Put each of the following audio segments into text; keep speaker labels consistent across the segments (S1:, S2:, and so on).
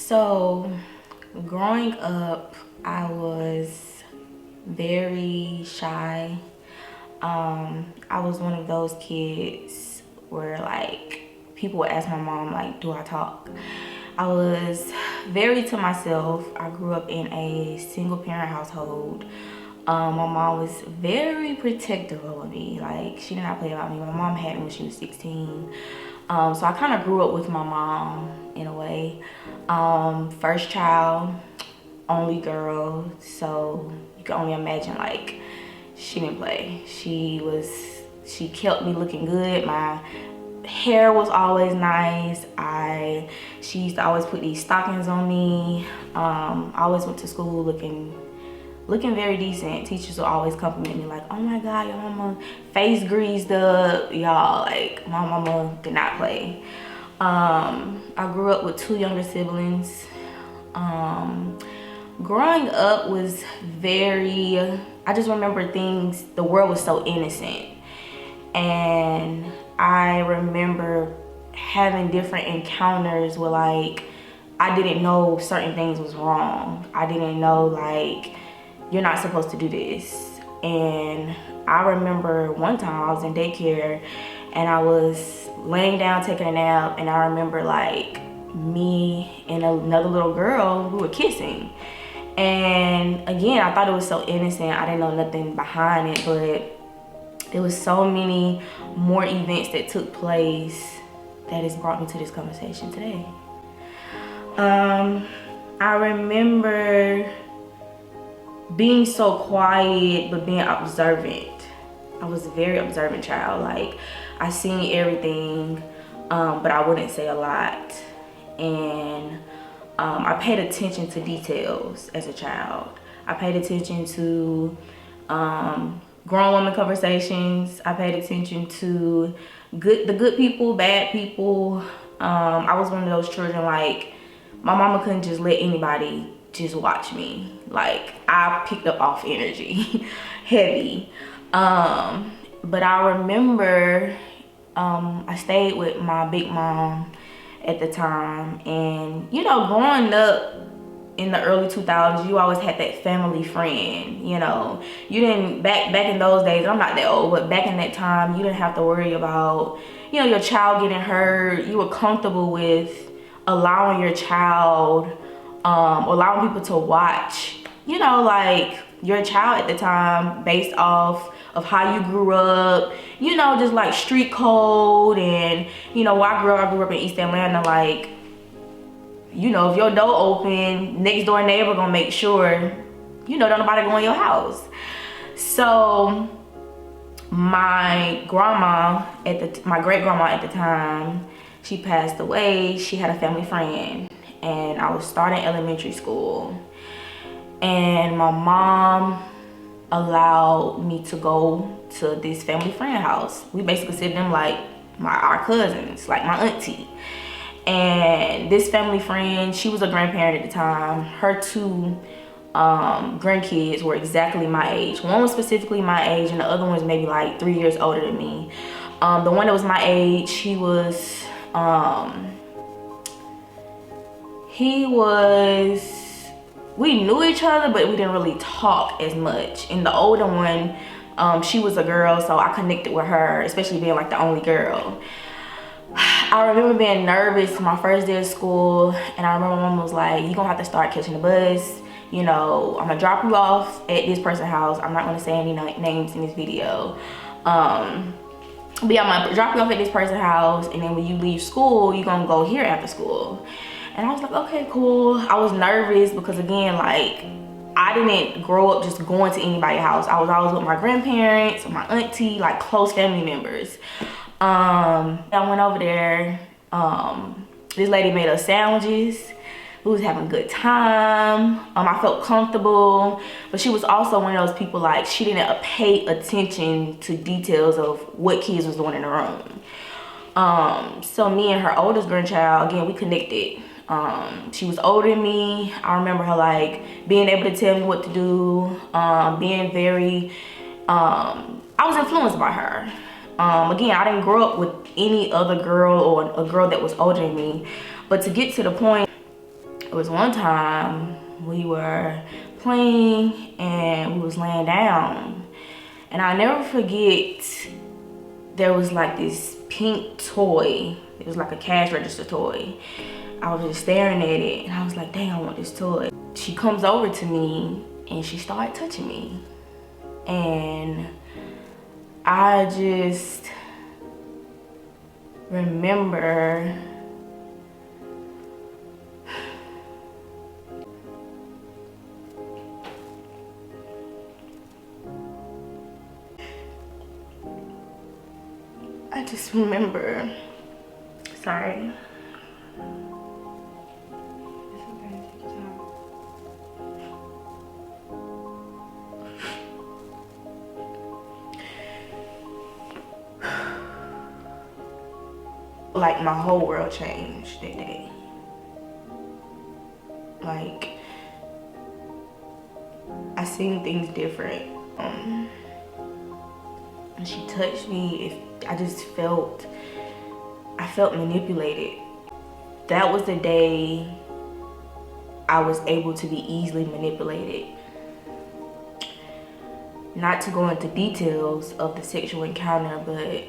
S1: So growing up, I was very shy. I was one of those kids where like people would ask my mom like, do I talk? I was very to myself. I grew up in a single parent household. My mom was very protective of me. Like, she did not play about me. My mom had me when she was 16. So I kind of grew up with my mom in a way. First child, only girl. So you can only imagine, like, she didn't play. She kept me looking good. My hair was always nice. She used to always put these stockings on me. I always went to school looking very decent. Teachers would always compliment me like, oh my God, your mama face greased up. Y'all, like, my mama did not play. I grew up with 2 younger siblings. Growing up was I just remember things, the world was so innocent. And I remember having different encounters where like, I didn't know certain things was wrong. I didn't know like, you're not supposed to do this. And I remember one time I was in daycare and I was laying down taking a nap, and I remember like me and another little girl, we were kissing. And again, I thought it was so innocent. I didn't know nothing behind it, but there was so many more events that took place that has brought me to this conversation today. I remember being so quiet but being observant. I was a very observant child. Like, I seen everything, but I wouldn't say a lot. And I paid attention to details as a child. I paid attention to grown woman conversations. I paid attention to the good people, bad people. I was one of those children, like, my mama couldn't just let anybody just watch me. Like, I picked up off energy heavy. But I remember I stayed with my big mom at the time, and you know, growing up in the early 2000s, you always had that family friend. You know, you didn't back in those days, I'm not that old, but back in that time, you didn't have to worry about, you know, your child getting hurt. You were comfortable with allowing your child, allowing people to watch, you know, like, your child at the time based off of how you grew up, you know, just like street code. And you know, where I grew up in East Atlanta. Like, you know, if your door open, next door neighbor gonna make sure, you know, don't nobody go in your house. So my great grandma at the time, she passed away. She had a family friend, and I was starting elementary school, and my mom allowed me to go to this family friend house. We basically said them like our cousins, like my auntie. And this family friend, she was a grandparent at the time. Her 2 grandkids were exactly my age. One was specifically my age, and the other one was maybe like 3 years older than me. The one that was my age, we knew each other, but we didn't really talk as much. And the older one, she was a girl, so I connected with her, especially being like the only girl. I remember being nervous my first day of school, and I remember my mom was like, you're gonna have to start catching the bus. You know, I'm gonna drop you off at this person's house. I'm not gonna say any names in this video. But yeah, I'm gonna drop you off at this person's house, and then when you leave school, you're gonna go here after school. And I was like, okay, cool. I was nervous because, again, like, I didn't grow up just going to anybody's house. I was always with my grandparents, my auntie, like close family members. I went over there. This lady made us sandwiches. We was having a good time. I felt comfortable, but she was also one of those people, like, she didn't pay attention to details of what kids was doing in the room. So me and her oldest grandchild, again, we connected. She was older than me. I remember her like being able to tell me what to do, being very, I was influenced by her. Again, I didn't grow up with any other girl or a girl that was older than me, but to get to the point It was one time we were playing and we was laying down, and I'll never forget, there was like this pink toy. It was like a cash register toy. I was just staring at it and I was like, dang, I want this toy. She comes over to me and she started touching me. And I just remember sorry. Like my whole world changed that day. Like I seen things different. When she touched me, I felt manipulated. That was the day I was able to be easily manipulated. Not to go into details of the sexual encounter, but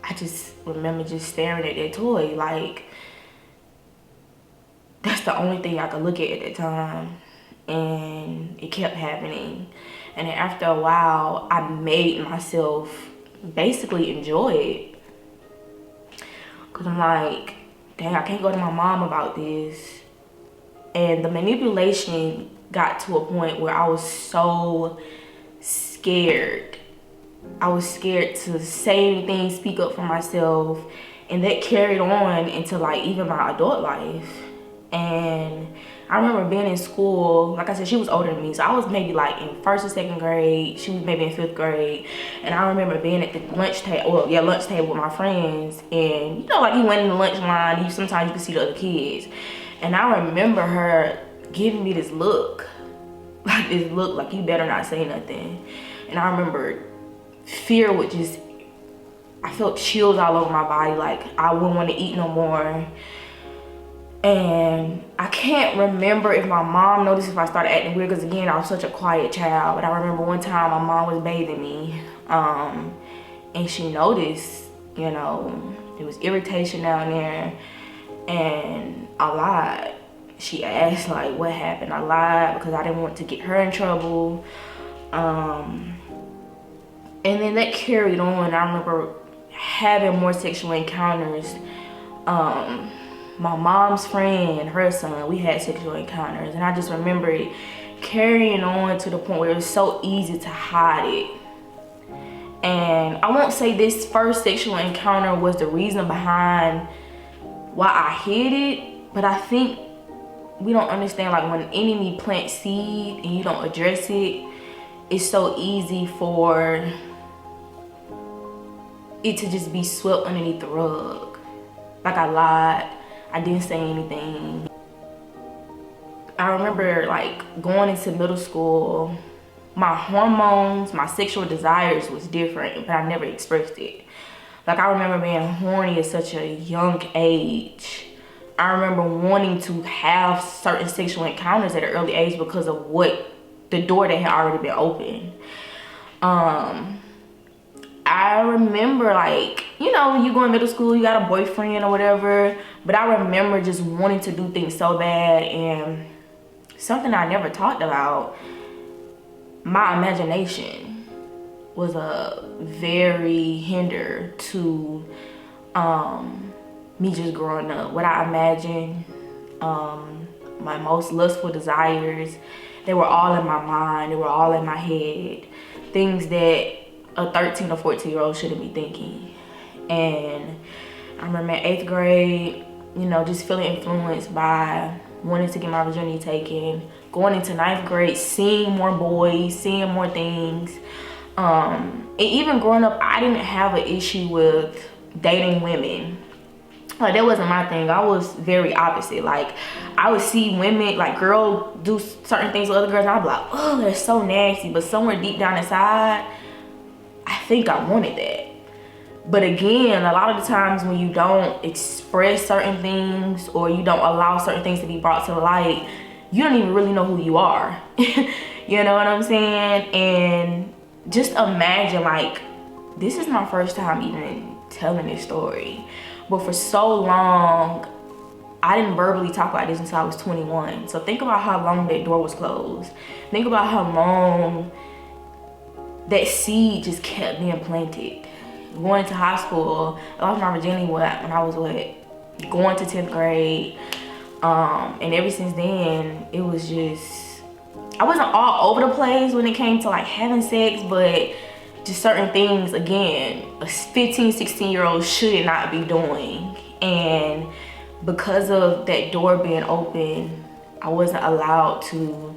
S1: I just remember just staring at that toy. Like, that's the only thing I could look at that time. And it kept happening. And then after a while, I made myself basically enjoy it. Cause I'm like, dang, I can't go to my mom about this. And the manipulation got to a point where I was so scared. I was scared to say anything, speak up for myself. And that carried on into like even my adult life. And I remember being in school, like I said, she was older than me. So I was maybe like in 1st or 2nd grade. She was maybe in 5th grade. And I remember being at the lunch table with my friends. And you know, like you went in the lunch line, sometimes you could see the other kids. And I remember her giving me this look. Like this look, like you better not say nothing. And I remember fear would just, I felt chills all over my body. Like I wouldn't want to eat no more. And I can't remember if my mom noticed if I started acting weird, because again, I was such a quiet child. But I remember one time my mom was bathing me, and she noticed, you know, there was irritation down there, and I lied. She asked like what happened. I lied because I didn't want to get her in trouble. And then that carried on. I remember having more sexual encounters. My mom's friend, her son, we had sexual encounters, and I just remember it carrying on to the point where it was so easy to hide it. And I won't say this first sexual encounter was the reason behind why I hid it, but I think we don't understand, like when an enemy plants seed and you don't address it, it's so easy for it to just be swept underneath the rug. Like I lied. I didn't say anything. I remember like going into middle school, my hormones, my sexual desires was different, but I never expressed it. Like I remember being horny at such a young age. I remember wanting to have certain sexual encounters at an early age because of what the door that had already been opened. I remember, like, you know, when you go in middle school, you got a boyfriend or whatever. But I remember just wanting to do things so bad. And something I never talked about, my imagination was a very hinder to me just growing up. What I imagined, my most lustful desires, they were all in my mind. They were all in my head. Things that a 13 or 14-year-old shouldn't be thinking. And I remember in 8th grade, you know, just feeling influenced by wanting to get my virginity taken. Going into 9th grade, seeing more boys, seeing more things. And even growing up, I didn't have an issue with dating women. Like that wasn't my thing. I was very opposite. Like I would see women, like girls do certain things with other girls, and I'd be like, oh, they're so nasty. But somewhere deep down inside, I think I wanted that. But again, a lot of the times when you don't express certain things or you don't allow certain things to be brought to light, you don't even really know who you are. You know what I'm saying? And just imagine, like, this is my first time even telling this story. But for so long, I didn't verbally talk about this until I was 21. So think about how long that door was closed. Think about how long that seed just kept being planted. Going to high school, I lost my virginity when I was going to 10th grade. And ever since then, it was just, I wasn't all over the place when it came to like having sex, but just certain things, again, a 15, 16-year-old should not be doing. And because of that door being open, I wasn't allowed to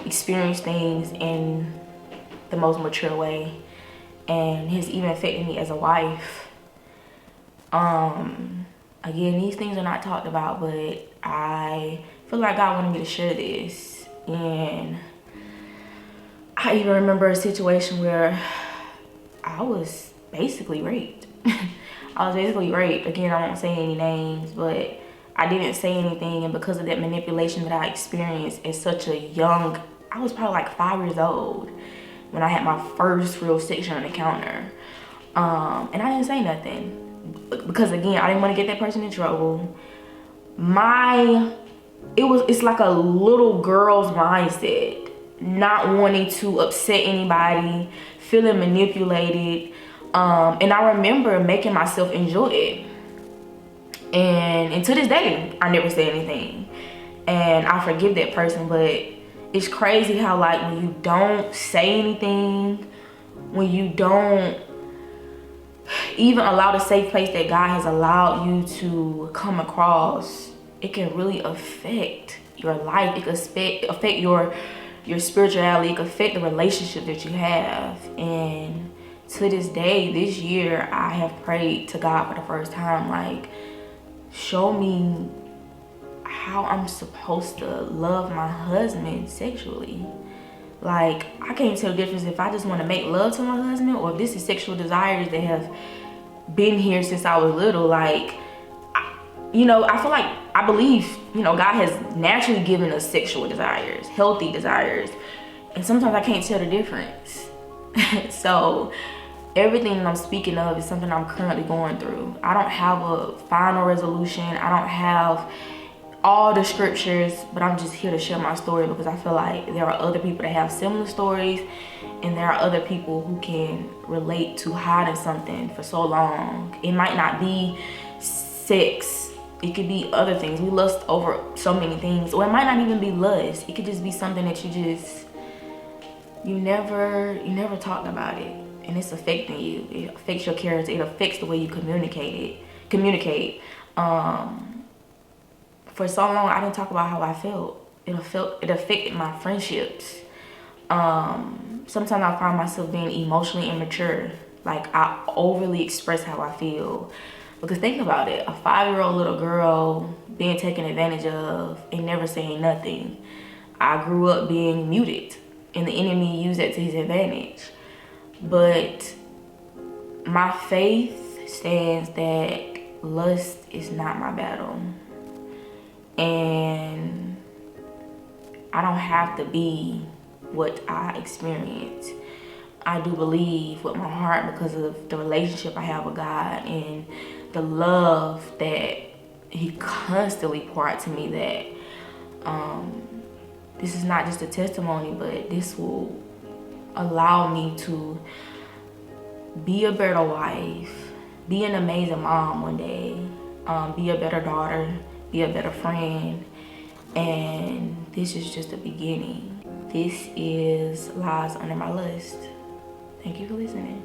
S1: experience things in the most mature way. And it's even affected me as a wife. Again, these things are not talked about, but I feel like God wanted me to share this. And I even remember a situation where I was basically raped. I was basically raped. Again, I won't say any names, but I didn't say anything. And because of that manipulation that I experienced at such a young, I was probably like 5 years old when I had my first real sexual encounter. And I didn't say nothing. Because again, I didn't want to get that person in trouble. It's like a little girl's mindset. Not wanting to upset anybody, feeling manipulated. And I remember making myself enjoy it. And to this day, I never say anything. And I forgive that person, but it's crazy how, like, when you don't say anything, when you don't even allow the safe place that God has allowed you to come across, it can really affect your life. It can affect your spirituality. It can affect the relationship that you have. And to this day, this year, I have prayed to God for the first time, like, show me how I'm supposed to love my husband sexually. Like, I can't tell the difference if I just want to make love to my husband or if this is sexual desires that have been here since I was little. Like, I feel like, I believe, God has naturally given us sexual desires, healthy desires. And sometimes I can't tell the difference. So everything that I'm speaking of is something I'm currently going through. I don't have a final resolution. I don't have all the scriptures, but I'm just here to share my story because I feel like there are other people that have similar stories, and there are other people who can relate to hiding something for so long. It might not be sex. It could be other things. We lust over so many things, or it might not even be lust. It could just be something that you never talked about it, and it's affecting you. It affects your character. It affects the way you communicate. For so long, I didn't talk about how I felt. It affected my friendships. Sometimes I find myself being emotionally immature. Like, I overly express how I feel. Because think about it, a 5-year-old little girl being taken advantage of and never saying nothing. I grew up being muted, and the enemy used that to his advantage. But my faith stands that lust is not my battle. And I don't have to be what I experience. I do believe with my heart, because of the relationship I have with God and the love that he constantly poured out to me, that this is not just a testimony, but this will allow me to be a better wife, be an amazing mom one day, be a better daughter, be a better friend. And this is just the beginning. This is Lies Under My Lust. Thank you for listening.